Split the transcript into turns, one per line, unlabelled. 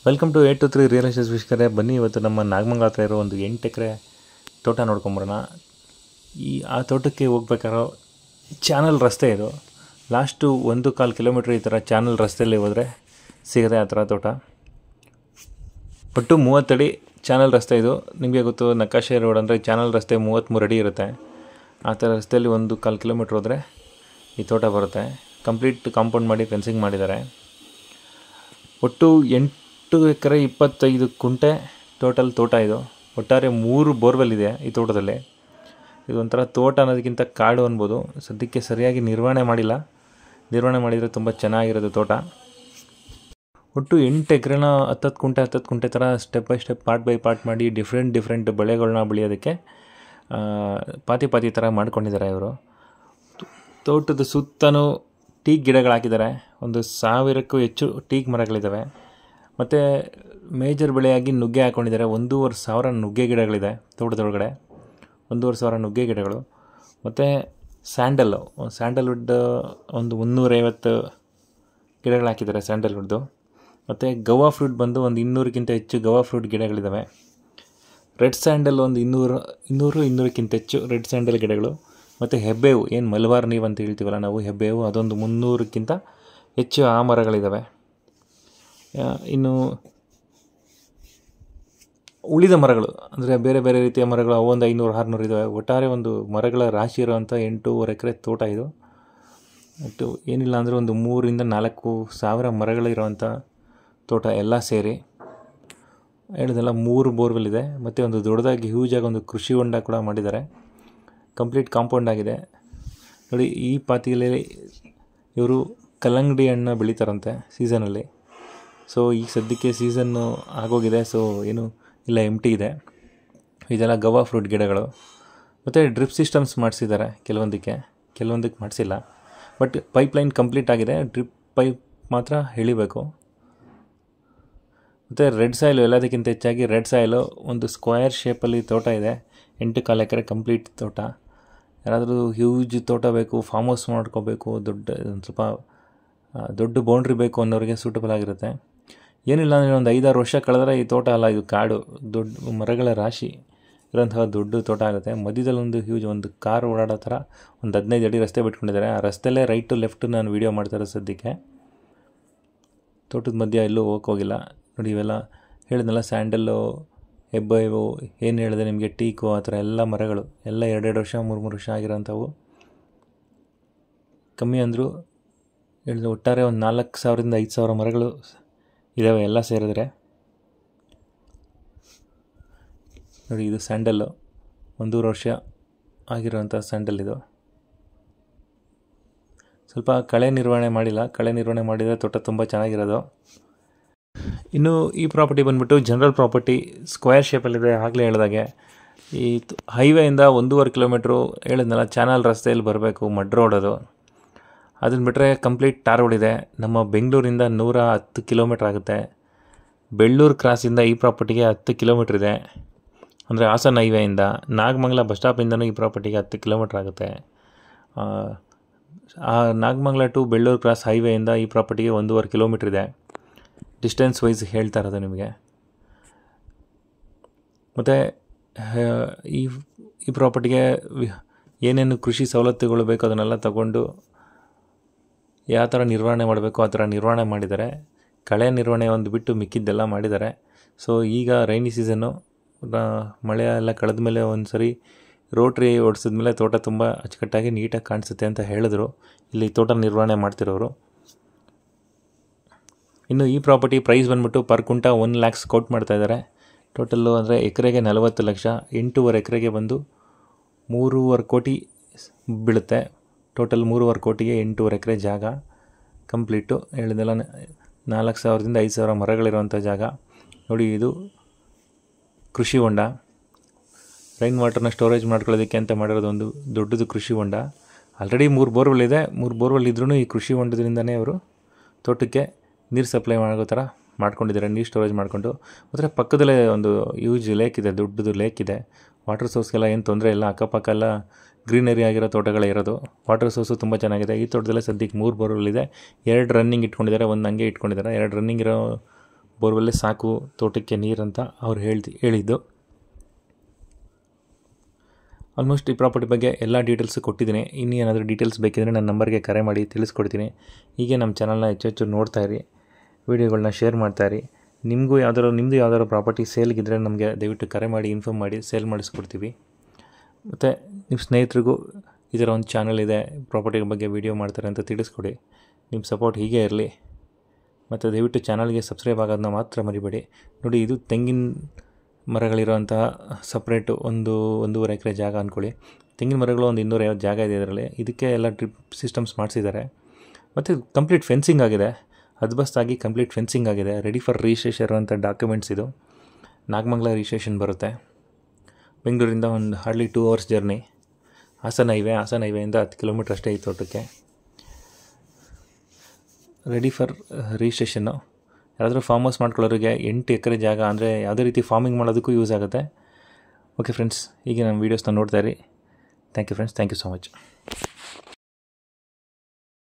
Welcome to 823 real estate ವೀಕ್ಷಕರೇ. ಬನ್ನಿ ಇವತ್ತು ನಮ್ಮ ನಾಗಮಂಗಲ ಹತ್ರ ಇರೋ ಒಂದು 8 ಎಕರೆ ತೋಟ ನೋಡ್ಕೊಂಬರೋಣ. ಆ ತೋಟಕ್ಕೆ ಹೋಗ್ಬೇಕಾರೋ ಚಾನಲ್ ರಸ್ತೆ ಇದು. ಲಾಸ್ಟು 1.25 ಕಿಲೋಮೀಟ್ರ್ ಈ ಥರ ಚಾನಲ್ ರಸ್ತೆಯಲ್ಲಿ ಹೋದರೆ ಸಿಗುತ್ತೆ ಆ ಥರ ತೋಟ. ಒಟ್ಟು 30 ಅಡಿ ಚಾನಲ್ ರಸ್ತೆ ಇದು. ನಿಮಗೆ ಗೊತ್ತು, ನಕಾಶೆ ರೋಡ್ ಅಂದರೆ ಚಾನಲ್ ರಸ್ತೆ 33 ಅಡಿ ಇರುತ್ತೆ. ಆ ಥರ ರಸ್ತೆಯಲ್ಲಿ 1.25 ಕಿಲೋಮೀಟ್ರ್ ಹೋದರೆ ಈ ತೋಟ ಬರುತ್ತೆ. ಕಂಪ್ಲೀಟ್ ಕಾಂಪೌಂಡ್ ಮಾಡಿ ಫೆನ್ಸಿಂಗ್ ಮಾಡಿದ್ದಾರೆ. ಒಟ್ಟು 8 ಎಕರೆ 25 ಕುಂಟೆ ಟೋಟಲ್ ತೋಟ ಇದು. ಒಟ್ಟಾರೆ 3 ಬೋರ್ವೆಲ್ ಇದೆ ಈ ತೋಟದಲ್ಲಿ. ಇದು ಒಂಥರ ತೋಟ ಅನ್ನೋದಕ್ಕಿಂತ ಕಾಡು ಅನ್ಬೋದು. ಸದ್ಯಕ್ಕೆ ಸರಿಯಾಗಿ ನಿರ್ವಹಣೆ ಮಾಡಿಲ್ಲ. ನಿರ್ವಹಣೆ ಮಾಡಿದರೆ ತುಂಬ ಚೆನ್ನಾಗಿರೋದು ತೋಟ. ಒಟ್ಟು 8 ಎಕರೆನ 10 ಕುಂಟೆ ಥರ step by step part by part ಮಾಡಿ ಡಿಫ್ರೆಂಟ್ ಬೆಳೆಗಳನ್ನ ಬೆಳೆಯೋದಕ್ಕೆ ಪಾತಿ ಥರ ಮಾಡ್ಕೊಂಡಿದ್ದಾರೆ ಇವರು. ತೋಟದ ಸುತ್ತಲೂ ಟೀಕ್ ಗಿಡಗಳು ಹಾಕಿದ್ದಾರೆ. 1000ಕ್ಕೂ ಹೆಚ್ಚು ಟೀಕ್ ಮರಗಳಿದ್ದಾವೆ. ಮತ್ತು ಮೇಜರ್ ಬೆಳೆಯಾಗಿ ನುಗ್ಗೆ ಹಾಕ್ಕೊಂಡಿದ್ದಾರೆ. 1500 ನುಗ್ಗೆ ಗಿಡಗಳಿದೆ ತೋಟದೊಳಗಡೆ. 1500 ನುಗ್ಗೆ ಗಿಡಗಳು. ಮತ್ತು ಸ್ಯಾಂಡಲ್ವುಡ್ ಒಂದು 350 ಗಿಡಗಳು ಹಾಕಿದ್ದಾರೆ ಸ್ಯಾಂಡಲ್ವುಡ್ದು. ಮತ್ತು ಗವಾ ಫ್ರೂಟ್ ಬಂದು ಒಂದು 200ಕ್ಕಿಂತ ಹೆಚ್ಚು ಗವಾ ಫ್ರೂಟ್ ಗಿಡಗಳಿದ್ದಾವೆ. ರೆಡ್ ಸ್ಯಾಂಡಲ್ ಒಂದು 200ಕ್ಕಿಂತ ಹೆಚ್ಚು ರೆಡ್ ಸ್ಯಾಂಡಲ್ ಗಿಡಗಳು. ಮತ್ತು ಹೆಬ್ಬೇವು, ಏನು ಮಲಬಾರ್ ನೀವು ಅಂತ ಹೇಳ್ತೀವಲ್ಲ ನಾವು, ಹೆಬ್ಬೇವು ಅದೊಂದು 300ಕ್ಕಿಂತ ಹೆಚ್ಚು ಆ ಮರಗಳಿದ್ದಾವೆ. ಇನ್ನು ಉಳಿದ ಮರಗಳು ಅಂದರೆ ಬೇರೆ ಬೇರೆ ರೀತಿಯ ಮರಗಳು ಅವು ಒಂದು 500-600 ಇದ್ದಾವೆ. ಒಟ್ಟಾರೆ ಒಂದು ಮರಗಳ ರಾಶಿ ಇರುವಂಥ 8.5 ಎಕರೆ ತೋಟ ಇದು. ಒಟ್ಟು ಏನಿಲ್ಲ ಅಂದರೆ ಒಂದು 3,000-4 ಸಾವಿರ ಮರಗಳಿರುವಂಥ ತೋಟ ಎಲ್ಲ ಸೇರಿ. ಹೇಳಿದೆಲ್ಲ 3 ಬೋರ್ವೆಲ್ ಇದೆ. ಮತ್ತು ಒಂದು ದೊಡ್ಡದಾಗಿ ಹ್ಯೂಜಾಗಿ ಒಂದು ಕೃಷಿ ಹೊಂಡ ಕೂಡ ಮಾಡಿದ್ದಾರೆ. ಕಂಪ್ಲೀಟ್ ಕಾಂಪೌಂಡ್ ಆಗಿದೆ ನೋಡಿ. ಈ ಪಾತಿಯಲ್ಲಿ ಇವರು ಕಲ್ಲಂಗಡಿ ಹಣ್ಣು ಬೆಳೀತಾರಂತೆ ಸೀಸನಲ್ಲಿ. ಸೊ ಈಗ ಸದ್ಯಕ್ಕೆ ಸೀಸನ್ನು ಆಗೋಗಿದೆ. ಸೊ ಏನು ಇಲ್ಲ, ಎಂಟಿ ಇದೆ. ಇದೆಲ್ಲ ಗವಾ ಫ್ರೂಟ್ ಗಿಡಗಳು. ಮತ್ತು ಡ್ರಿಪ್ ಸಿಸ್ಟಮ್ಸ್ ಮಾಡಿಸಿದ್ದಾರೆ ಕೆಲವೊಂದಕ್ಕೆ ಮಾಡಿಸಿಲ್ಲ. ಬಟ್ ಪೈಪ್ಲೈನ್ ಕಂಪ್ಲೀಟ್ ಆಗಿದೆ. ಡ್ರಿಪ್ ಪೈಪ್ ಮಾತ್ರ ಎಳಿಬೇಕು. ಮತ್ತು ರೆಡ್ ಸಾಯಿಲು, ಎಲ್ಲದಕ್ಕಿಂತ ಹೆಚ್ಚಾಗಿ ರೆಡ್ ಸಾಯಿಲು. ಒಂದು ಸ್ಕ್ವೇರ್ ಶೇಪಲ್ಲಿ ತೋಟ ಇದೆ. 8.25 ಎಕರೆ ಕಂಪ್ಲೀಟ್ ತೋಟ. ಯಾರಾದರೂ ಹ್ಯೂಜ್ ತೋಟ ಬೇಕು, ಫಾರ್ಮ್ ಹೌಸ್ ಮಾಡ್ಕೋಬೇಕು, ಒಂದು ಸ್ವಲ್ಪ ದೊಡ್ಡ ಬೌಂಡ್ರಿ ಬೇಕು ಅನ್ನೋರಿಗೆ ಸೂಟಬಲ್ ಆಗಿರುತ್ತೆ. ಏನಿಲ್ಲ ಅಂದರೆ ಒಂದು 5-6 ವರ್ಷ ಕಳೆದ್ರೆ ಈ ತೋಟ ಅಲ್ಲ, ಇದು ಕಾಡು, ದೊಡ್ಡ ಮರಗಳ ರಾಶಿ ಇರೋಂತಹ ದೊಡ್ಡ ತೋಟ ಆಗುತ್ತೆ. ಮಧ್ಯದಲ್ಲಿ ಒಂದು ಹ್ಯೂಜ್ ಒಂದು ಕಾರ್ ಓಡಾಡೋ ಥರ ಒಂದು 15 ಅಡಿ ರಸ್ತೆ ಬಿಟ್ಕೊಂಡಿದ್ದಾರೆ. ಆ ರಸ್ತೆಯಲ್ಲೇ ರೈಟ್ ಟು ಲೆಫ್ಟ್ ನಾನು ವೀಡಿಯೋ ಮಾಡ್ತಾರೆ ಸದ್ಯಕ್ಕೆ. ತೋಟದ ಮಧ್ಯ ಎಲ್ಲೂ ಹೋಗೋಕ್ಕೋಗಿಲ್ಲ ನೋಡಿ. ಇವೆಲ್ಲ ಹೇಳಿದ್ನಲ್ಲ, ಸ್ಯಾಂಡಲ್ಲು, ಹೆಬ್ಬೆವು, ಏನು ಹೇಳಿದೆ ನಿಮಗೆ, ಟೀಕು, ಆ ಥರ ಎಲ್ಲ ಮರಗಳು ಎಲ್ಲ 2-2 ವರ್ಷ 3-3 ವರ್ಷ ಆಗಿರೋಂಥವು. ಕಮ್ಮಿ ಅಂದರೂ ಹೇಳಿದ್ರೆ ಒಟ್ಟಾರೆ ಒಂದು 4,000-5,000 ಮರಗಳು ಇದ್ದಾವೆ ಎಲ್ಲ ಸೇರಿದ್ರೆ ನೋಡಿ. ಇದು ಸ್ಯಾಂಡಲ್ಲು, 1.5 ವರ್ಷ ಆಗಿರೋಂಥ ಸ್ಯಾಂಡಲ್ ಇದು. ಸ್ವಲ್ಪ ಕಳೆ ನಿರ್ವಹಣೆ ಮಾಡಿಲ್ಲ. ಕಳೆ ನಿರ್ವಹಣೆ ಮಾಡಿದರೆ ತೋಟ ತುಂಬ ಚೆನ್ನಾಗಿರೋದು. ಇನ್ನು ಈ ಪ್ರಾಪರ್ಟಿ ಬಂದುಬಿಟ್ಟು ಜನರಲ್ ಪ್ರಾಪರ್ಟಿ, ಸ್ಕ್ವೇರ್ ಶೇಪಲ್ಲಿದೆ. ಆಗಲೇ ಹೇಳಿದಾಗೆ ಈ ಹೈವೇಯಿಂದ 1.5 ಕಿಲೋಮೀಟ್ರು ಹೇಳಿದ್ನಲ್ಲ, ಚಾನಲ್ ರಸ್ತೆಯಲ್ಲಿ ಬರಬೇಕು, ಮಡ್ ರೋಡ್ ಅದು. ಅದನ್ನು ಬಿಟ್ಟರೆ ಕಂಪ್ಲೀಟ್ ಟಾರ್ ರೋಡ್ ಇದೆ. ನಮ್ಮ ಬೆಂಗಳೂರಿಂದ 110 ಕಿಲೋಮೀಟ್ರ್ ಆಗುತ್ತೆ. ಬೆಳ್ಳೂರು ಕ್ರಾಸಿಂದ ಈ ಪ್ರಾಪರ್ಟಿಗೆ 10 ಕಿಲೋಮೀಟ್ರ್ ಇದೆ. ಅಂದರೆ ಹಾಸನ ಹೈವೇಯಿಂದ. ನಾಗಮಂಗಲ ಬಸ್ ಸ್ಟಾಪಿಂದನೂ ಈ ಪ್ರಾಪರ್ಟಿಗೆ 10 ಕಿಲೋಮೀಟ್ರ್ ಆಗುತ್ತೆ. ಆ ನಾಗಮಂಗಲ ಟು ಬೆಳ್ಳೂರು ಕ್ರಾಸ್ ಹೈವೇಯಿಂದ ಈ ಪ್ರಾಪರ್ಟಿಗೆ 1.5 ಕಿಲೋಮೀಟ್ರ್ ಇದೆ. ಡಿಸ್ಟೆನ್ಸ್ ವೈಸ್ ಹೇಳ್ತಾ ಇರೋದು ನಿಮಗೆ. ಮತ್ತು ಈ ಪ್ರಾಪರ್ಟಿಗೆ ಏನೇನು ಕೃಷಿ ಸವಲತ್ತುಗಳು ಬೇಕು ಅದನ್ನೆಲ್ಲ ತಗೊಂಡು ಯಾವ ಥರ ನಿರ್ವಹಣೆ ಮಾಡಬೇಕು ಆ ಥರ ನಿರ್ವಹಣೆ ಮಾಡಿದ್ದಾರೆ. ಕಳೆ ನಿರ್ವಹಣೆ ಒಂದು ಬಿಟ್ಟು ಮಿಕ್ಕಿದ್ದೆಲ್ಲ ಮಾಡಿದ್ದಾರೆ. ಸೊ ಈಗ ರೈನಿ ಸೀಸನ್ನು, ಮಳೆ ಎಲ್ಲ ಕಳೆದ ಮೇಲೆ ಒಂದು ಸರಿ ರೋಟ್ರಿ ಓಡಿಸಿದ್ಮೇಲೆ ತೋಟ ತುಂಬ ಅಚ್ಚುಕಟ್ಟಾಗಿ ನೀಟಾಗಿ ಕಾಣಿಸುತ್ತೆ ಅಂತ ಹೇಳಿದ್ರು ಇಲ್ಲಿ ತೋಟ ನಿರ್ವಹಣೆ ಮಾಡ್ತಿರೋರು. ಇನ್ನು ಈ ಪ್ರಾಪರ್ಟಿ ಪ್ರೈಸ್ ಬಂದುಬಿಟ್ಟು ಪರ್ ಕುಂಟ 1 ಲ್ಯಾಕ್ಸ್ ಕೋಟ್ ಮಾಡ್ತಾಯಿದ್ದಾರೆ. ಟೋಟಲ್ಲು ಅಂದರೆ ಎಕರೆಗೆ 40 ಲಕ್ಷ. 8.5 ಎಕರೆಗೆ ಬಂದು 3.5 ಕೋಟಿ ಬೀಳುತ್ತೆ. ಟೋಟಲ್ 3.5 ಕೋಟಿಗೆ 8.5 ಎಕರೆ ಜಾಗ ಕಂಪ್ಲೀಟು. ಹೇಳಿದೆಲ್ಲ 4,000-5,000 ಮರಗಳಿರುವಂಥ ಜಾಗ ನೋಡಿ. ಇದು ಕೃಷಿ ಹೊಂಡ, ರೈನ್ ವಾಟರ್ನ ಸ್ಟೋರೇಜ್ ಮಾಡ್ಕೊಳ್ಳೋದಕ್ಕೆ ಅಂತ ಮಾಡಿರೋದು ಒಂದು ದೊಡ್ಡದು ಕೃಷಿ ಹೊಂಡ. ಆಲ್ರೆಡಿ 3 ಬೋರ್ವೆಲ್ ಇದೆ. 3 ಬೋರ್ವೆಲ್ ಇದ್ರೂ ಈ ಕೃಷಿ ಹೊಂಡದಿಂದನೇ ಅವರು ತೋಟಕ್ಕೆ ನೀರು ಸಪ್ಲೈ ಮಾಡೋ ಥರ ಮಾಡ್ಕೊಂಡಿದ್ದಾರೆ, ನೀರು ಸ್ಟೋರೇಜ್ ಮಾಡಿಕೊಂಡು. ಮತ್ತು ಪಕ್ಕದಲ್ಲೇ ಒಂದು ಯೂಜ್ ಲೇಕ್ ಇದೆ, ದೊಡ್ಡದು ಲೇಕ್ ಇದೆ. ವಾಟರ್ ಸೋರ್ಸ್ಗೆಲ್ಲ ಏನು ತೊಂದರೆ ಇಲ್ಲ. ಅಕ್ಕಪಕ್ಕ ಎಲ್ಲ ಗ್ರೀನರಿ ಆಗಿರೋ ತೋಟಗಳೇ ಇರೋದು. ವಾಟರ್ ಸೋರ್ಸು ತುಂಬ ಚೆನ್ನಾಗಿದೆ. ಈ ತೋಟದಲ್ಲೇ ಸದ್ಯಕ್ಕೆ 3 ಬೋರ್ವೆಲ್ ಇದೆ. 2 ರನ್ನಿಂಗ್ ಇಟ್ಕೊಂಡಿದ್ದಾರೆ, ಒಂದು ಹಂಗೆ ಇಟ್ಕೊಂಡಿದ್ದಾರೆ. 2 ರನ್ನಿಂಗ್ ಇರೋ ಬೋರ್ವೆಲ್ಲೇ ಸಾಕು ತೋಟಕ್ಕೆ ನೀರಂತ ಅವ್ರು ಹೇಳಿದ್ದು. ಆಲ್ಮೋಸ್ಟ್ ಈ ಪ್ರಾಪರ್ಟಿ ಬಗ್ಗೆ ಎಲ್ಲ ಡೀಟೇಲ್ಸು ಕೊಟ್ಟಿದ್ದೀನಿ. ಇನ್ನೂ ಏನಾದರೂ ಡೀಟೇಲ್ಸ್ ಬೇಕಿದ್ದರೆ ನನ್ನ ನಂಬರ್ಗೆ ಕರೆ ಮಾಡಿ ತಿಳಿಸ್ಕೊಡ್ತೀನಿ. ಹೀಗೆ ನಮ್ಮ ಚಾನಲ್ನ ಹೆಚ್ಚು ನೋಡ್ತಾಯಿರಿ, ವೀಡಿಯೋಗಳನ್ನ ಶೇರ್ ಮಾಡ್ತಾಯಿರಿ. ನಿಮ್ಮದು ಯಾವ್ದಾದ್ರು ಪ್ರಾಪರ್ಟಿ ಸೇಲ್ಗಿದ್ರೆ ನಮಗೆ ದಯವಿಟ್ಟು ಕರೆ ಮಾಡಿ ಇನ್ಫಾರ್ಮ್ ಮಾಡಿ, ಸೇಲ್ ಮಾಡಿಸ್ಕೊಡ್ತೀವಿ. ಮತ್ತು ನಿಮ್ಮ ಸ್ನೇಹಿತರಿಗೂ ಈ ಥರ ಒಂದು ಚಾನಲ್ ಇದೆ, ಪ್ರಾಪರ್ಟಿ ಬಗ್ಗೆ ವೀಡಿಯೋ ಮಾಡ್ತಾರೆ ಅಂತ ತಿಳಿಸ್ಕೊಡಿ. ನಿಮ್ಮ ಸಪೋರ್ಟ್ ಹೀಗೆ ಇರಲಿ. ಮತ್ತು ದಯವಿಟ್ಟು ಚಾನಲ್ಗೆ ಸಬ್ಸ್ಕ್ರೈಬ್ ಆಗೋದನ್ನ ಮಾತ್ರ ಮರಿಬೇಡಿ. ನೋಡಿ, ಇದು ತೆಂಗಿನ ಮರಗಳಿರೋಂತಹ ಸಪ್ರೇಟು 1.5 ಎಕರೆ ಜಾಗ ಅಂದ್ಕೊಳ್ಳಿ. ತೆಂಗಿನ ಮರಗಳು ಒಂದು 250 ಜಾಗ ಇದೆ ಇದರಲ್ಲಿ. ಇದಕ್ಕೆ ಎಲ್ಲ ಡ್ರಿಪ್ ಸಿಸ್ಟಮ್ಸ್ ಮಾಡಿಸಿದ್ದಾರೆ. ಮತ್ತು ಕಂಪ್ಲೀಟ್ ಫೆನ್ಸಿಂಗ್ ಆಗಿದೆ, ಅದ್ಬಸ್ತಾಗಿ ಕಂಪ್ಲೀಟ್ ಫೆನ್ಸಿಂಗ್ ಆಗಿದೆ. ರೆಡಿ ಫಾರ್ ರಿಜಿಸ್ಟ್ರೇಷನ್ ಅಂತ ಡಾಕ್ಯುಮೆಂಟ್ಸ್ ಇದು. ನಾಗಮಂಗಲ ರಿಜಿಸ್ಟ್ರೇಷನ್ ಬರುತ್ತೆ. ಬೆಂಗಳೂರಿಂದ ಒಂದು ಹಾರ್ಡ್ಲಿ 2 hours ಜರ್ನಿ. ಹಾಸನ ಹೈವೆಯಿಂದ 10 ಕಿಲೋಮೀಟ್ರ್ ಅಷ್ಟೇ ಈ ತೋಟಕ್ಕೆ. ರೆಡಿ ಫಾರ್ ರಿಜಿಸ್ಟ್ರೇಷನ್ನು. ಯಾರಾದರೂ ಫಾರ್ಮ್ ಹೌಸ್ ಮಾಡ್ಕೊಳ್ಳೋರಿಗೆ 8 ಎಕರೆ ಜಾಗ ಅಂದರೆ ಯಾವುದೇ ರೀತಿ ಫಾರ್ಮಿಂಗ್ ಮಾಡೋದಕ್ಕೂ ಯೂಸ್ ಆಗುತ್ತೆ. ಓಕೆ ಫ್ರೆಂಡ್ಸ್, ಹೀಗೆ ನಮ್ಮ ವೀಡಿಯೋಸ್ನ ನೋಡ್ತಾಯಿರಿ. Thank you friends, thank you so much.